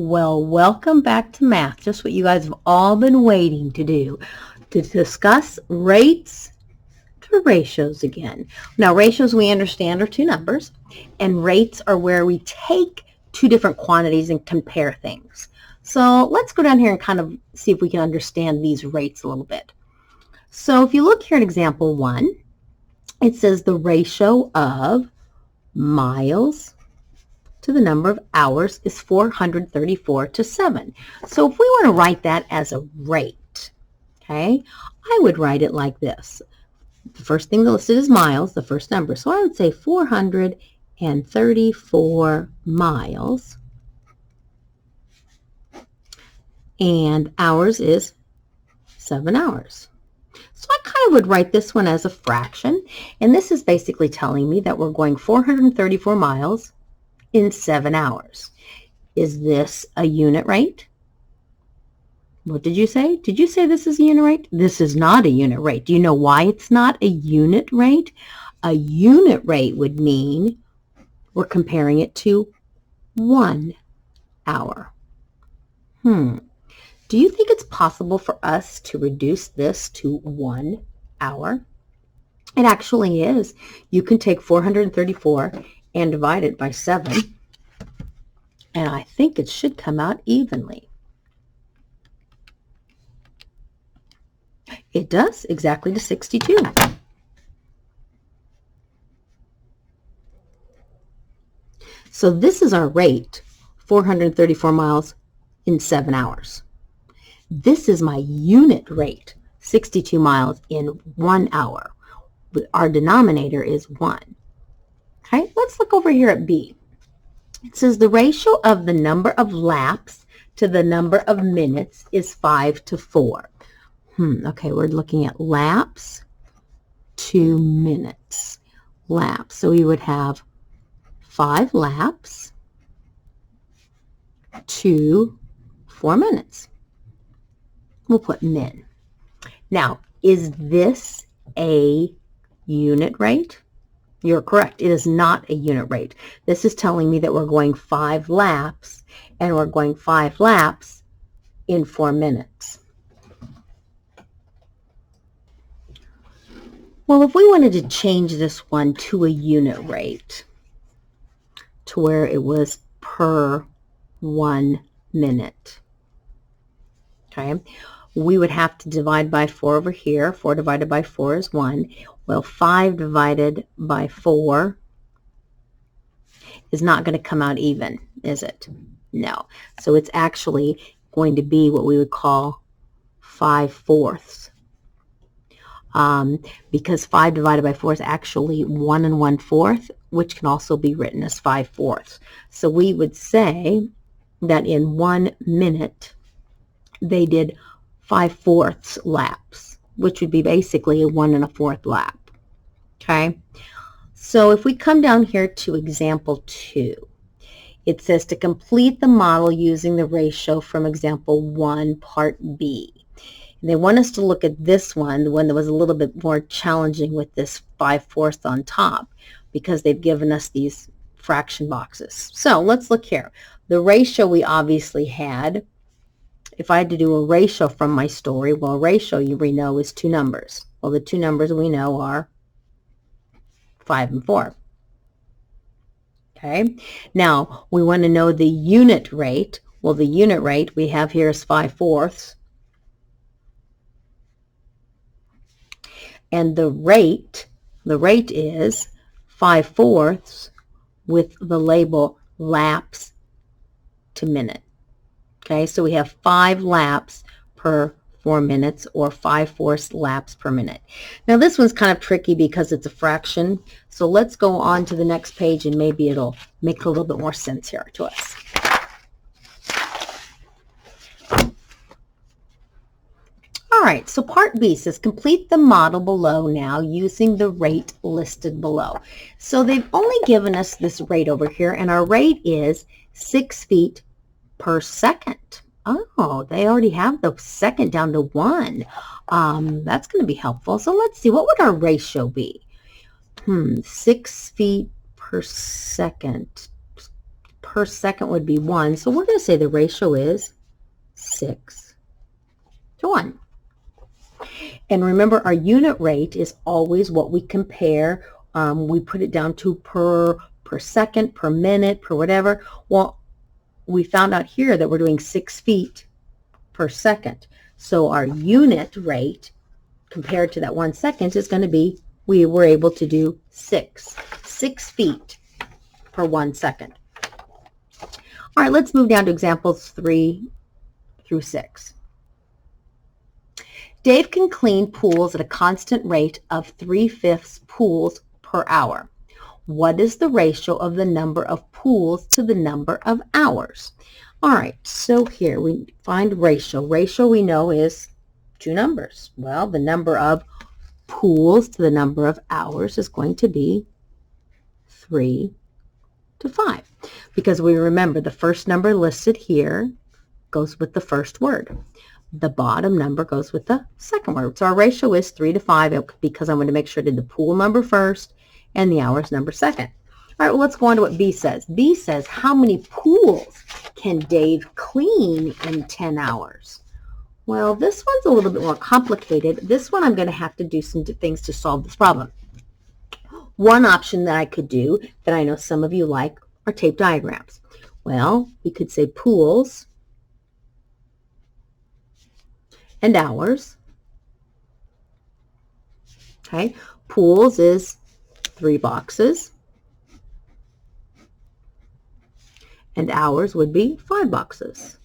Well, welcome back to math, just what you guys have all been waiting to do, to discuss rates to ratios again. Now, ratios we understand are two numbers, and rates are where we take two different quantities and compare things. So let's go down here and kind of see if we can understand these rates a little bit. So if you look here at example 1, it says the ratio of miles to the number of hours is 434 to 7. So if we want to write that as a rate, okay, I would write it like this. The first thing listed is miles, the first number. So I would say 434 miles. And hours is 7 hours. So I kind of would write this one as a fraction. And this is basically telling me that we're going 434 miles in 7 hours. Is this a unit rate? What did you say? Did you say this is a unit rate? This is not a unit rate. Do you know why it's not a unit rate? A unit rate would mean we're comparing it to 1 hour. Do you think it's possible for us to reduce this to 1 hour? It actually is. You can take 434 and divide it by 7, and I think it should come out evenly. It does, exactly to 62. So this is our rate, 434 miles in 7 hours. This is my unit rate, 62 miles in 1 hour. Our denominator is 1. Okay, let's look over here at B. It says the ratio of the number of laps to the number of minutes is 5 to 4. Okay, we're looking at laps to minutes. Laps. So we would have 5 laps to 4 minutes. We'll put min. Now, is this a unit rate? You're correct. It is not a unit rate. This is telling me that we're going 5 laps, and we're going 5 laps in 4 minutes. Well, if we wanted to change this one to a unit rate, to where it was per 1 minute, okay, we would have to divide by 4 over here. 4 divided by 4 is 1. Well, 5 divided by 4 is not going to come out even, is it? No. So it's actually going to be what we would call 5/4. Because 5 divided by 4 is actually 1 1/4, which can also be written as 5/4. So we would say that in 1 minute, they did 5/4 laps, which would be basically a 1 1/4 lap. Okay, so if we come down here to example 2, it says to complete the model using the ratio from example 1, part B. And they want us to look at this one, the one that was a little bit more challenging with this 5/4 on top, because they've given us these fraction boxes. So let's look here. The ratio we obviously had. If I had to do a ratio from my story, well, a ratio we know is two numbers. Well, the two numbers we know are 5 and 4. Okay, now we want to know the unit rate. Well, the unit rate we have here is 5/4. And the rate is 5/4 with the label laps to minute. Okay, so we have 5 laps per 4 minutes, or 5/4 laps per minute. Now this one's kind of tricky because it's a fraction. So let's go on to the next page, and maybe it'll make a little bit more sense here to us. All right, so part B says complete the model below now using the rate listed below. So they've only given us this rate over here, and our rate is 6 feet per second. Oh, they already have the second down to 1. That's going to be helpful. So let's see, what would our ratio be? 6 feet per second per second would be 1. So we're going to say the ratio is 6 to 1. And remember, our unit rate is always what we compare. We put it down to per second, per minute, per whatever. Well, we found out here that we're doing 6 feet per second. So our unit rate compared to that 1 second is going to be, we were able to do 6 feet per 1 second. All right, let's move down to examples 3 through 6. Dave can clean pools at a constant rate of 3/5 pools per hour. What is the ratio of the number of pools to the number of hours? All right, so here we find ratio. Ratio we know is two numbers. Well, the number of pools to the number of hours is going to be 3 to 5. Because we remember the first number listed here goes with the first word. The bottom number goes with the second word. So our ratio is 3 to 5 because I'm going to make sure I did the pool number first and the hours number second. All right, well, let's go on to what B says. B says, how many pools can Dave clean in 10 hours? Well, this one's a little bit more complicated. This one I'm going to have to do some things to solve this problem. One option that I could do that I know some of you like are tape diagrams. Well, we could say pools and hours. Okay, pools is 3 boxes, and hours would be 5 boxes.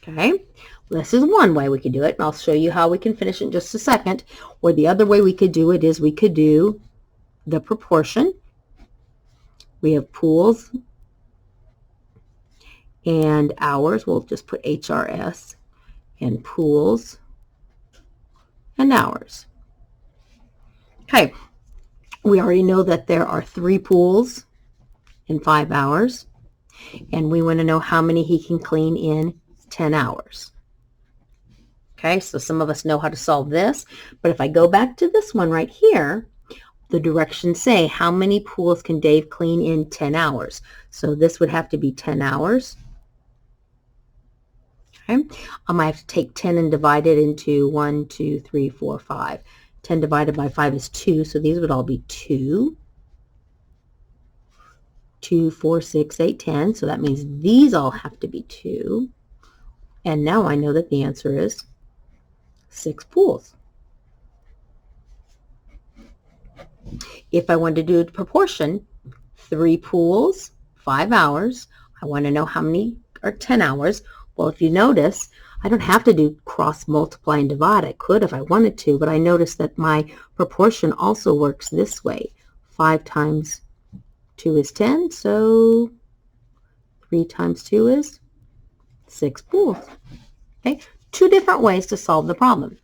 Okay, this is one way we could do it, and I'll show you how we can finish in just a second. Or the other way we could do it is we could do the proportion. We have pools and hours. We'll just put HRS, and pools and hours. Okay, we already know that there are 3 pools in 5 hours, and we want to know how many he can clean in 10 hours. Okay, so some of us know how to solve this, but if I go back to this one right here, the directions say how many pools can Dave clean in 10 hours. So this would have to be 10 hours. Okay, I might have to take 10 and divide it into 1, 2, 3, 4, 5. 10 divided by 5 is 2, so these would all be 2. 2, 4, 6, 8, 10. So that means these all have to be 2. And now I know that the answer is 6 pools. If I wanted to do a proportion, 3 pools, 5 hours. I want to know how many are 10 hours. Well, if you notice, I don't have to do cross multiply and divide. I could if I wanted to, but I noticed that my proportion also works this way. 5 times 2 is 10, so 3 times 2 is 6 pools. Okay, 2 different ways to solve the problem.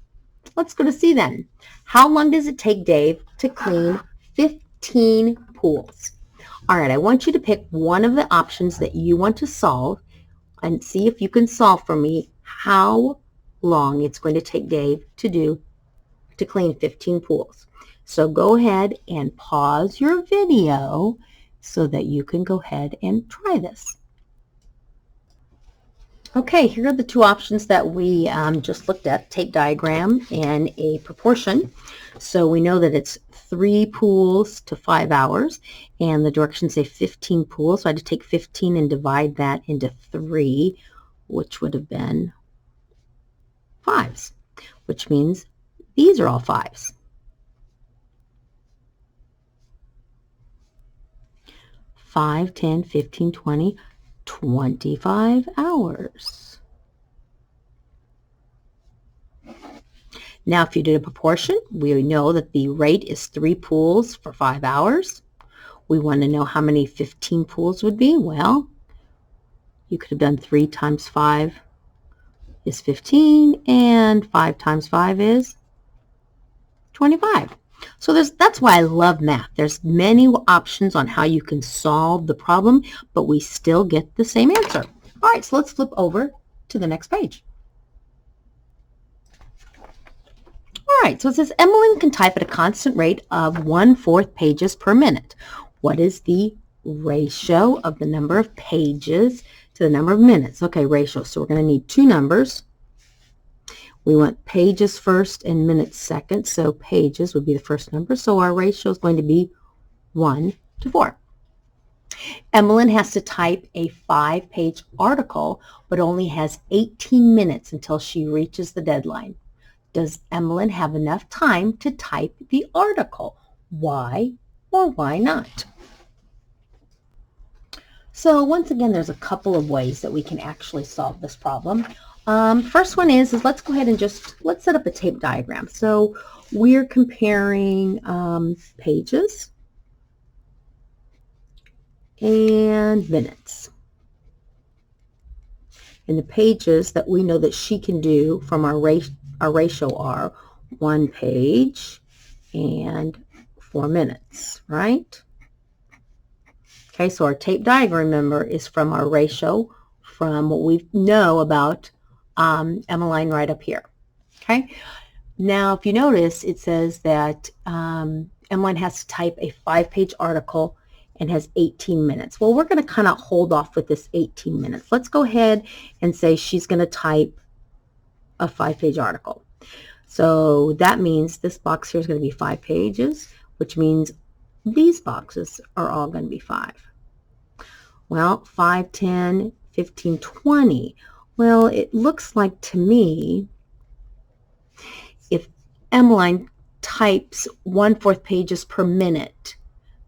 Let's go to C then. How long does it take Dave to clean 15 pools? All right, I want you to pick one of the options that you want to solve and see if you can solve for me how long it's going to take Dave to clean 15 pools. So go ahead and pause your video so that you can go ahead and try this. Okay, here are the 2 options that we just looked at, tape diagram and a proportion. So we know that it's 3 pools to 5 hours, and the directions say 15 pools. So I had to take 15 and divide that into 3, which would have been 5s, which means these are all 5s. 5, 10, 15, 20, 25 hours. Now, if you did a proportion, we know that the rate is 3 pools for 5 hours. We want to know how many 15 pools would be. Well, you could have done 3 times 5 is 15, and 5 times 5 is 25. So that's why I love math. There's many options on how you can solve the problem, but we still get the same answer. All right, so let's flip over to the next page. All right, so it says Emmeline can type at a constant rate of 1/4 pages per minute. What is the ratio of the number of pages to the number of minutes? Okay, ratio. So we're going to need two numbers. We want pages first and minutes second. So pages would be the first number. So our ratio is going to be 1 to 4. Emmeline has to type a 5-page article, but only has 18 minutes until she reaches the deadline. Does Emmeline have enough time to type the article? Why or why not? So once again, there's a couple of ways that we can actually solve this problem. First one is let's go ahead and let's set up a tape diagram. So we're comparing pages and minutes. And the pages that we know that she can do from our ratio are 1 page and 4 minutes, right? Okay, so our tape diagram, remember, is from our ratio from what we know about Emmeline right up here. Okay, now if you notice, it says that Emmeline has to type a 5-page article and has 18 minutes. Well, we're going to kind of hold off with this 18 minutes. Let's go ahead and say she's going to type a 5-page article. So that means this box here is going to be 5 pages, which means these boxes are all going to be 5. Well, 5, 10, 15, 20. Well, it looks like to me if Emmeline types 1/4 pages per minute,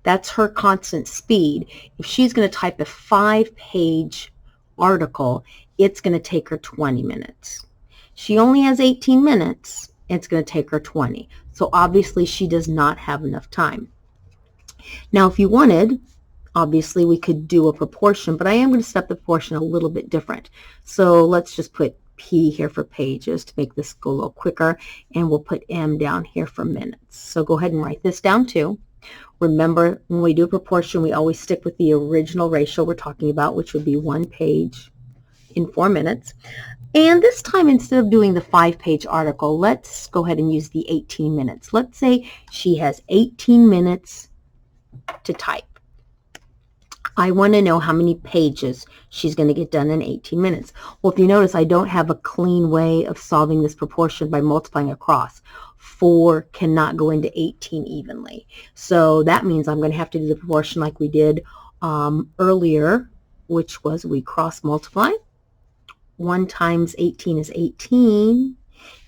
that's her constant speed. If she's going to type a 5-page article, it's going to take her 20 minutes. She only has 18 minutes. It's going to take her 20. So obviously she does not have enough time. Now, if you wanted, obviously we could do a proportion, but I am going to set the proportion a little bit different. So let's just put P here for pages to make this go a little quicker, and we'll put M down here for minutes. So go ahead and write this down too. Remember, when we do a proportion, we always stick with the original ratio we're talking about, which would be 1 page in 4 minutes. And this time, instead of doing the 5-page article, let's go ahead and use the 18 minutes. Let's say she has 18 minutes to type. I want to know how many pages she's going to get done in 18 minutes. Well, if you notice, I don't have a clean way of solving this proportion by multiplying across. 4 cannot go into 18 evenly. So that means I'm going to have to do the proportion like we did earlier, which was we cross multiply. 1 times 18 is 18.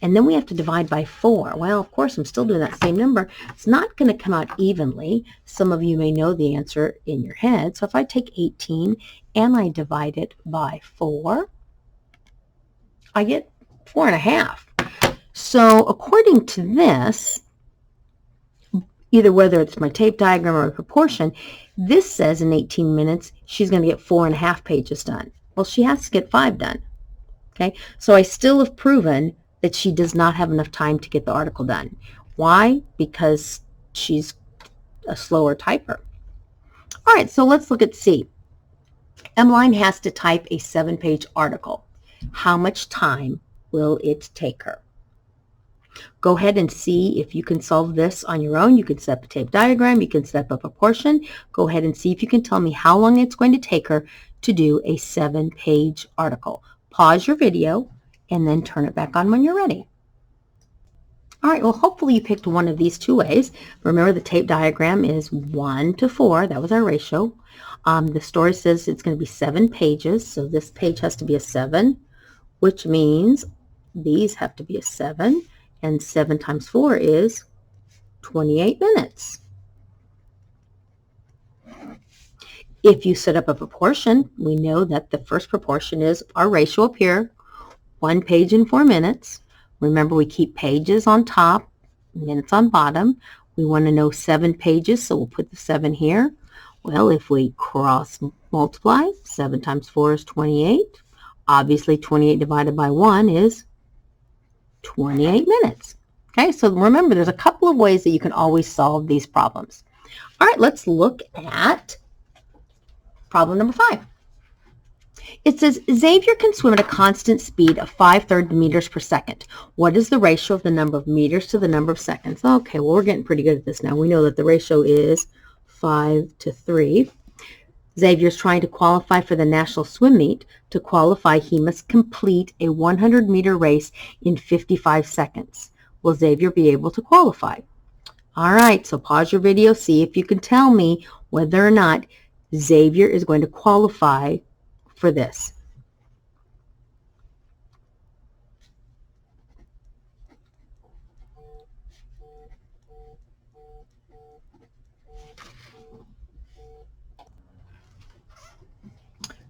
And then we have to divide by 4. Well, of course, I'm still doing that same number. It's not going to come out evenly. Some of you may know the answer in your head. So if I take 18 and I divide it by 4, I get 4.5. So according to this, either whether it's my tape diagram or a proportion, this says in 18 minutes she's going to get 4.5 pages done. Well, she has to get 5 done. Okay, so I still have proven that she does not have enough time to get the article done. Why? Because she's a slower typer. All right, so let's look at C. Emmeline has to type a 7-page article. How much time will it take her? Go ahead and see if you can solve this on your own. You can set up a tape diagram. You can set up a proportion. Go ahead and see if you can tell me how long it's going to take her to do a 7-page article. Pause your video and then turn it back on when you're ready. All right, well, hopefully you picked one of these 2 ways. Remember, the tape diagram is 1 to 4. That was our ratio. The story says it's going to be 7 pages, so this page has to be a 7, which means these have to be a 7, and 7 times 4 is 28 minutes. If you set up a proportion, we know that the first proportion is our ratio up here, 1 page in 4 minutes. Remember, we keep pages on top, minutes on bottom. We want to know 7 pages, so we'll put the 7 here. Well, if we cross multiply, 7 times 4 is 28. Obviously, 28 divided by 1 is 28 minutes. Okay, so remember, there's a couple of ways that you can always solve these problems. All right, let's look at problem number 5. It says Xavier can swim at a constant speed of 5/3 meters per second. What is the ratio of the number of meters to the number of seconds? Okay, well, we're getting pretty good at this now. We know that the ratio is 5 to 3. Xavier's trying to qualify for the national swim meet. To qualify, he must complete a 100-meter race in 55 seconds. Will Xavier be able to qualify? All right, so pause your video, see if you can tell me whether or not Xavier is going to qualify for this.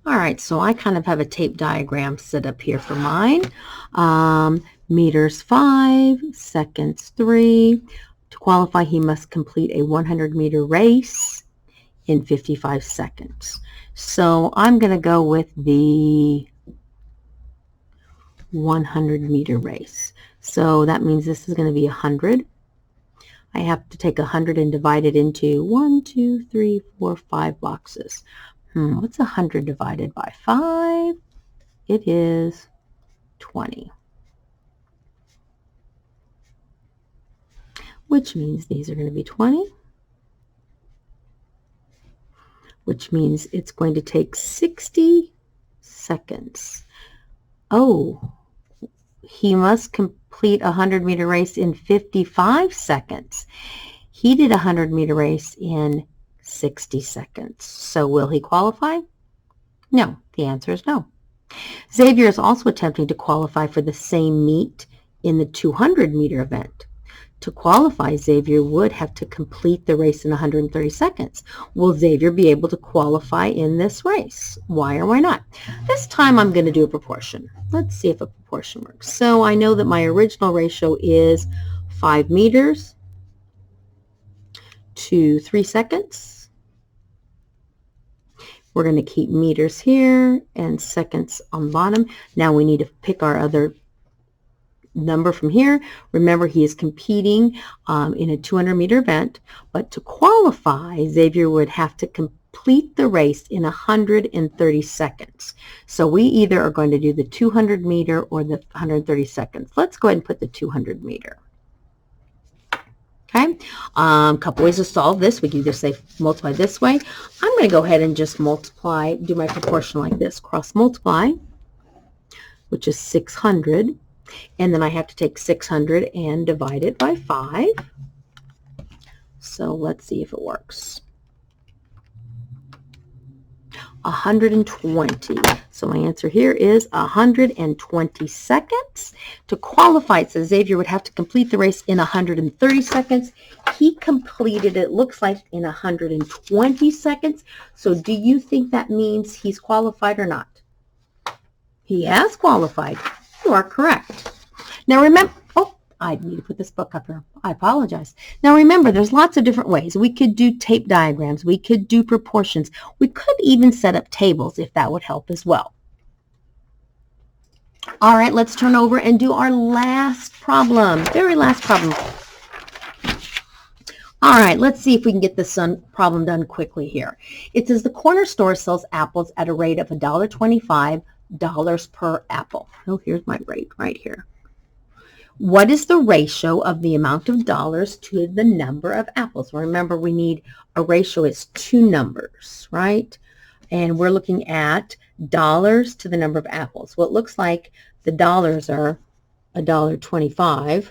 All right, so I kind of have a tape diagram set up here for mine. Meters 5, seconds 3. To qualify, he must complete a 100-meter race in 55 seconds. So I'm going to go with the 100-meter race. So that means this is going to be 100. I have to take 100 and divide it into 1, 2, 3, 4, 5 boxes. What's 100 divided by 5? It is 20. Which means these are going to be 20. Which means it's going to take 60 seconds. Oh, he must complete a 100-meter race in 55 seconds. He did a 100-meter race in 60 seconds. So will he qualify? No. The answer is no. Xavier is also attempting to qualify for the same meet in the 200-meter event. To qualify, Xavier would have to complete the race in 130 seconds. Will Xavier be able to qualify in this race? Why or why not? This time I'm going to do a proportion. Let's see if a proportion works. So I know that my original ratio is 5 meters to 3 seconds. We're going to keep meters here and seconds on bottom. Now we need to pick our other number from here. Remember, he is competing in a 200-meter event, but to qualify, Xavier would have to complete the race in 130 seconds. So we either are going to do the 200-meter or the 130 seconds. Let's go ahead and put the 200-meter. Okay, a couple ways to solve this. We can either say multiply this way. I'm going to go ahead and just multiply, do my proportion like this, cross multiply, which is 600. And then I have to take 600 and divide it by 5. So let's see if it works. 120. So my answer here is 120 seconds. To qualify, it says Xavier would have to complete the race in 130 seconds. He completed it, looks like, in 120 seconds. So do you think that means he's qualified or not? He has qualified. You are correct. Now remember, I need to put this book up here. I apologize. Now remember, there's lots of different ways. We could do tape diagrams. We could do proportions. We could even set up tables if that would help as well. All right, let's turn over and do our last problem. Very last problem. All right, let's see if we can get this problem done quickly here. It says the corner store sells apples at a rate of $1.25 per apple. Oh, here's my rate right here. What is the ratio of the amount of dollars to the number of apples? Remember, we need a ratio. It's two numbers, right? And we're looking at dollars to the number of apples. Well, it looks like the dollars are $1.25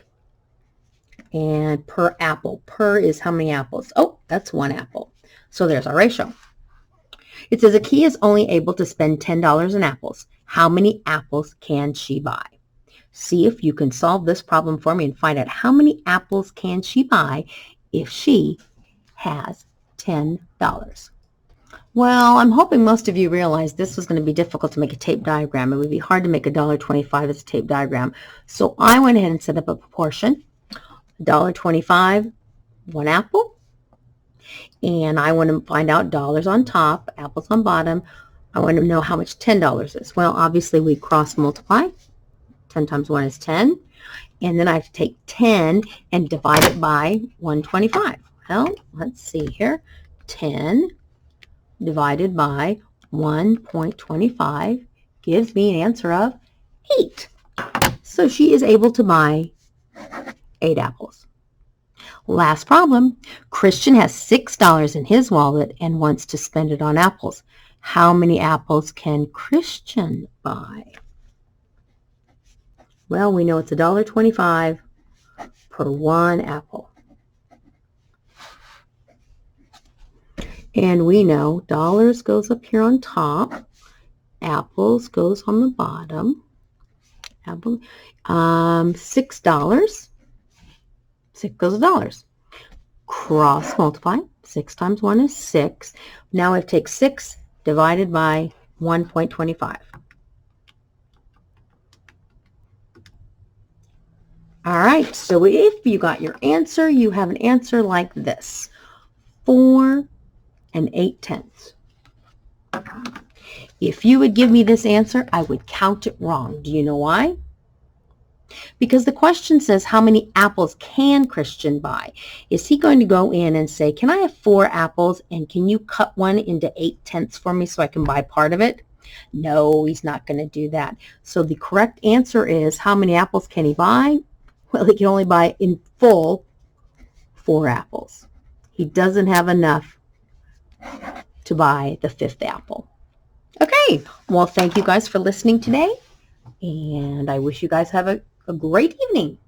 and per apple. Per is how many apples? Oh, that's one apple. So there's our ratio. It says Akia is only able to spend $10 in apples. How many apples can she buy? See if you can solve this problem for me and find out how many apples can she buy if she has $10. Well, I'm hoping most of you realize this was going to be difficult to make a tape diagram. It would be hard to make $1.25 as a tape diagram. So I went ahead and set up a proportion. $1.25, one apple. And I want to find out dollars on top, apples on bottom. I want to know how much $10 is. Well, obviously we cross multiply. 10 times 1 is 10. And then I have to take 10 and divide it by 125. Well, let's see here. 10 divided by 1.25 gives me an answer of 8. So she is able to buy 8 apples. Last problem. Christian has $6 in his wallet and wants to spend it on apples. How many apples can Christian buy? Well, we know it's $1.25 per 1 apple. And we know dollars goes up here on top. Apples goes on the bottom. $6. 6 goes dollars. Cross multiply. 6 times 1 is 6. Now we have to take 6 divided by 1.25. All right, so if you got your answer, you have an answer like this. 4 8/10. If you would give me this answer, I would count it wrong. Do you know why? Because the question says, how many apples can Christian buy? Is he going to go in and say, can I have 4 apples and can you cut one into 8/10 for me so I can buy part of it? No, he's not going to do that. So the correct answer is, how many apples can he buy? Well, he can only buy in full 4 apples. He doesn't have enough to buy the 5th apple. Okay, well, thank you guys for listening today, and I wish you guys have a great evening.